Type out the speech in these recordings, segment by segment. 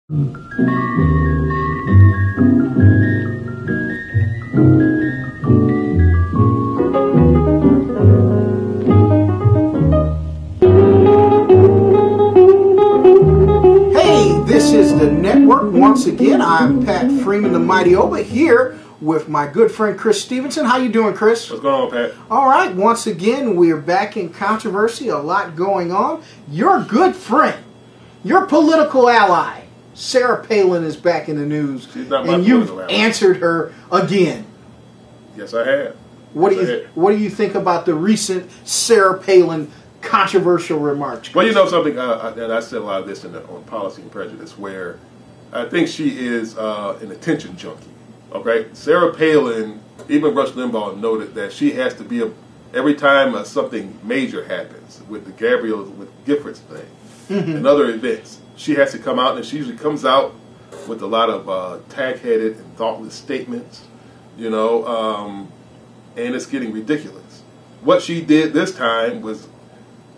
This is the network. Once again, I'm Pat Freeman, the Mighty Oba, here with my good friend Chris Stevenson. How you doing, Chris? What's going on, Pat? All right. Once again, we're back in controversy. A lot going on. Your good friend, your political ally, Sarah Palin, is back in the news. She's not my and political you've ally. answered her again. Yes, I have. What do you think about the recent Sarah Palin controversial remarks? Well, you know something, and I said a lot of this on Policy and Prejudice, where I think she is an attention junkie. Okay, Sarah Palin, even Rush Limbaugh noted that she has to be every time something major happens with the Giffords thing and other events, she has to come out, and she usually comes out with a lot of tag-headed and thoughtless statements, you know, and it's getting ridiculous. What she did this time was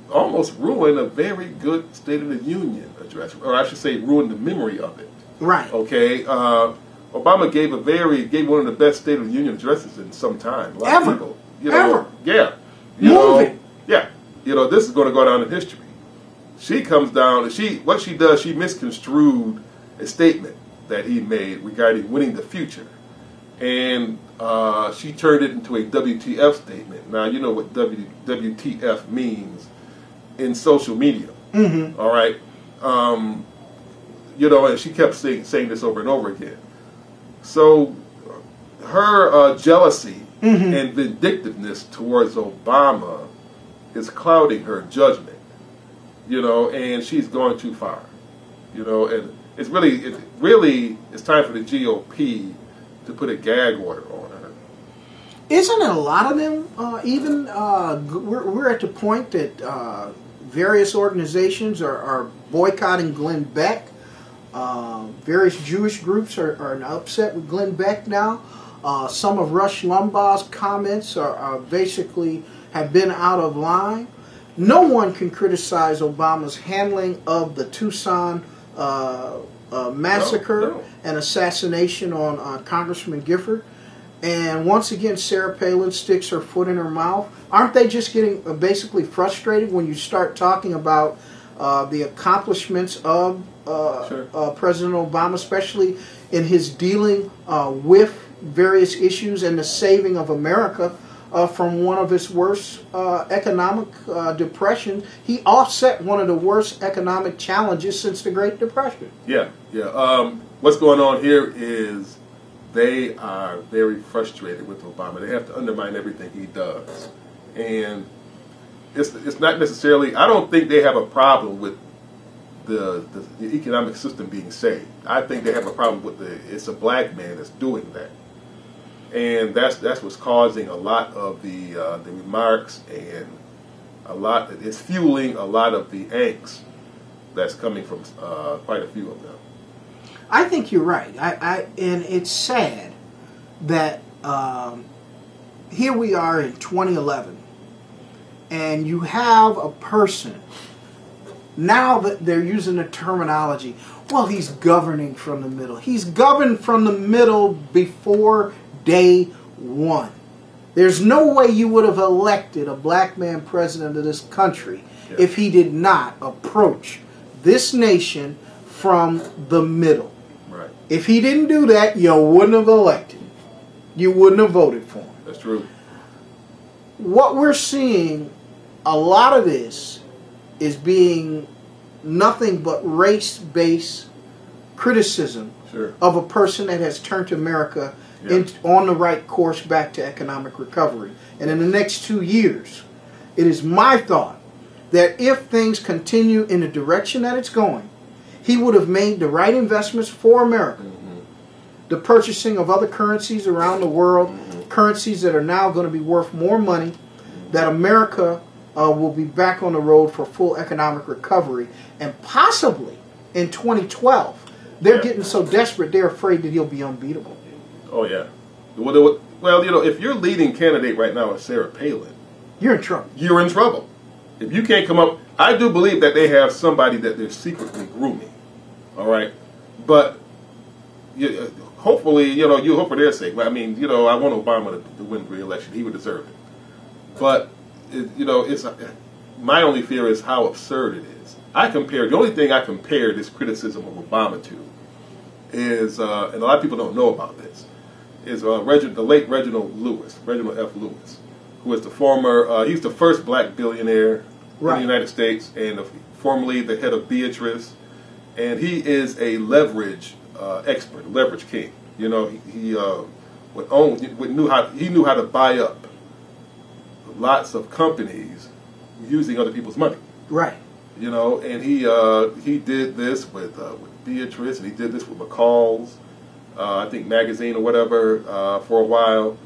almost ruin a very good State of the Union address, or I should say ruin the memory of it. Right. Okay. Obama gave one of the best State of the Union addresses in some time. A lot of people, Ever. Yeah. Moving. Yeah. You know, this is going to go down in history. She comes down, and what she does, she misconstrued a statement that he made regarding winning the future. And she turned it into a WTF statement. Now, you know what WTF means in social media. Mm-hmm. All right. You know, and she kept saying this over and over again. So her jealousy and vindictiveness towards Obama is clouding her judgment. You know, and she's going too far. You know, and it's really time for the GOP to put a gag order on her. Isn't it a lot of them? We're at the point that various organizations are boycotting Glenn Beck. Various Jewish groups are upset with Glenn Beck now. Some of Rush Limbaugh's comments are basically have been out of line. No one can criticize Obama's handling of the Tucson massacre and assassination on Congressman Gifford. And once again, Sarah Palin sticks her foot in her mouth. Aren't they just getting basically frustrated when you start talking about the accomplishments of President Obama, especially in his dealing with various issues and the saving of America from one of its worst economic depressions? He offset one of the worst economic challenges since the Great Depression. Yeah. What's going on here is they are very frustrated with Obama. They have to undermine everything he does. And it's not necessarily, I don't think they have a problem with the economic system being saved. I think they have a problem with it's a black man that's doing that. And that's what's causing a lot of the remarks, and it's fueling a lot of the angst that's coming from quite a few of them. I think you're right. And it's sad that here we are in 2011, and you have a person, now that they're using the terminology, well, he's governing from the middle. He's governed from the middle before day one. There's no way you would have elected a black man president of this country if he did not approach this nation from the middle. Right. If he didn't do that, you wouldn't have elected him. You wouldn't have voted for him. That's true. What we're seeing, a lot of this is being nothing but race-based criticism of a person that has turned America on the right course back to economic recovery. And in the next 2 years, it is my thought that if things continue in the direction that it's going, he would have made the right investments for America. The purchasing of other currencies around the world, currencies that are now going to be worth more money, that America will be back on the road for full economic recovery. And possibly in 2012, they're getting so desperate they're afraid that he'll be unbeatable. Oh, yeah. Well, you know, if your leading candidate right now is Sarah Palin, you're in trouble. You're in trouble. If you can't come up, I do believe that they have somebody that they're secretly grooming. All right? But hopefully, you hope for their sake. I mean, I want Obama to win re-election. He would deserve it. But, it's my only fear is how absurd it is. The only thing I compare this criticism of Obama to is, and a lot of people don't know about this, is the late Reginald F. Lewis, who was he's the first black billionaire in the United States, and formerly the head of Beatrice, and he is a leverage expert, leverage king. He knew how to buy up lots of companies using other people's money. Right. And he did this with Beatrice, and he did this with McCall's, I think magazine or whatever, for a while.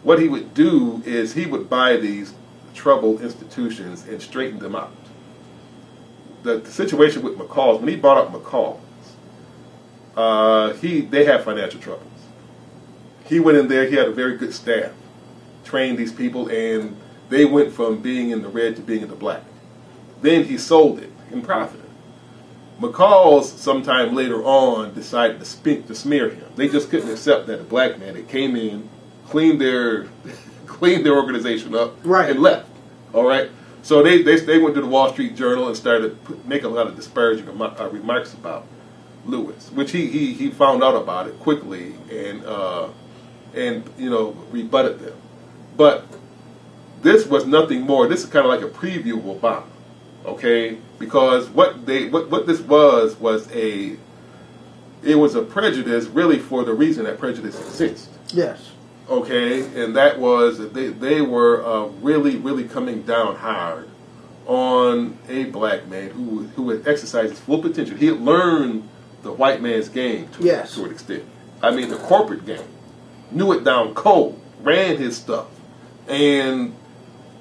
What he would do is he would buy these troubled institutions and straighten them out. The situation with McCall's, when he bought up McCall's, they had financial troubles. He went in there, he had a very good staff, trained these people, and they went from being in the red to being in the black. Then he sold it and profited. McCall's sometime later on decided to smear him. They just couldn't accept that a black man that came in, cleaned their organization up, and left. All right. So they went to the Wall Street Journal and started making a lot of disparaging remarks about Lewis, which he found out about it quickly and rebutted them. But this was nothing more. This is kind of like a preview of Obama. Okay, because what this was a prejudice really for the reason that prejudice exists. Yes. Okay, and that was that they were really coming down hard on a black man who had exercised his full potential. He had learned the white man's game to an extent. I mean, the corporate game, knew it down cold, ran his stuff, and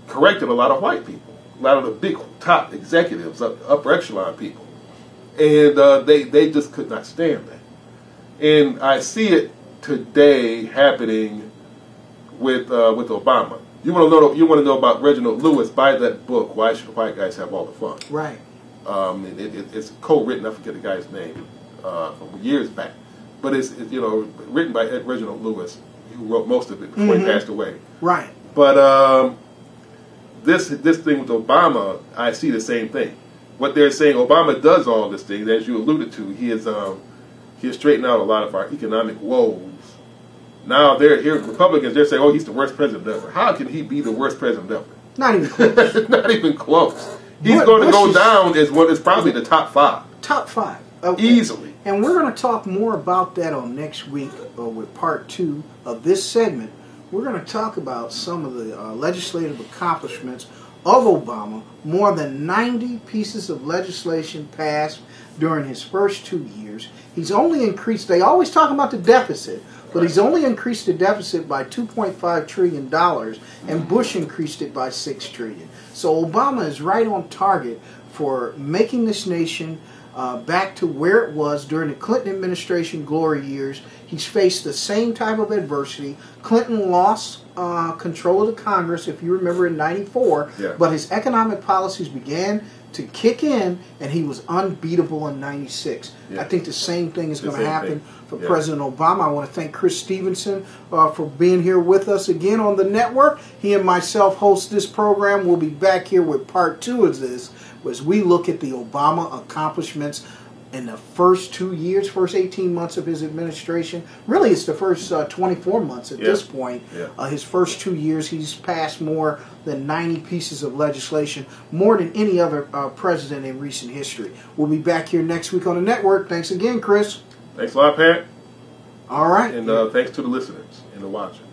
corrected a lot of white people. A lot of the big top executives, upper echelon people, and they just could not stand that. And I see it today happening with Obama. You want to know about Reginald Lewis? Buy that book. Why should white guys have all the fun? Right. It's co-written. I forget the guy's name from years back, but it's written by Reginald Lewis, who wrote most of it before he passed away. Right. But this thing with Obama, I see the same thing. What they're saying, Obama does all this thing, as you alluded to. He has straightened out a lot of our economic woes. Now Republicans, they're saying, oh, he's the worst president ever. How can he be the worst president ever? Not even close. Not even close. He's going to go down as probably the top 5. Top 5. Okay. Easily. And we're going to talk more about that on next week with part 2 of this segment. We're going to talk about some of the legislative accomplishments of Obama. More than 90 pieces of legislation passed during his first 2 years. He's only increased, they always talk about the deficit, but he's only increased the deficit by $2.5 trillion, and Bush increased it by $6 trillion. So Obama is right on target for making this nation back to where it was during the Clinton administration glory years. He's faced the same type of adversity. Clinton lost control of the Congress, if you remember, in '94, but his economic policies began to kick in, and he was unbeatable in '96. I think the same thing is going to happen for President Obama. I want to thank Chris Stevenson for being here with us again on the network. He and myself host this program. We'll be back here with part 2 of this, as we look at the Obama accomplishments in the first 2 years, first 18 months of his administration. Really, it's the first 24 months at this point. His first 2 years, he's passed more than 90 pieces of legislation, more than any other president in recent history. We'll be back here next week on the network. Thanks again, Chris. Thanks a lot, Pat. All right. And thanks to the listeners and the watchers.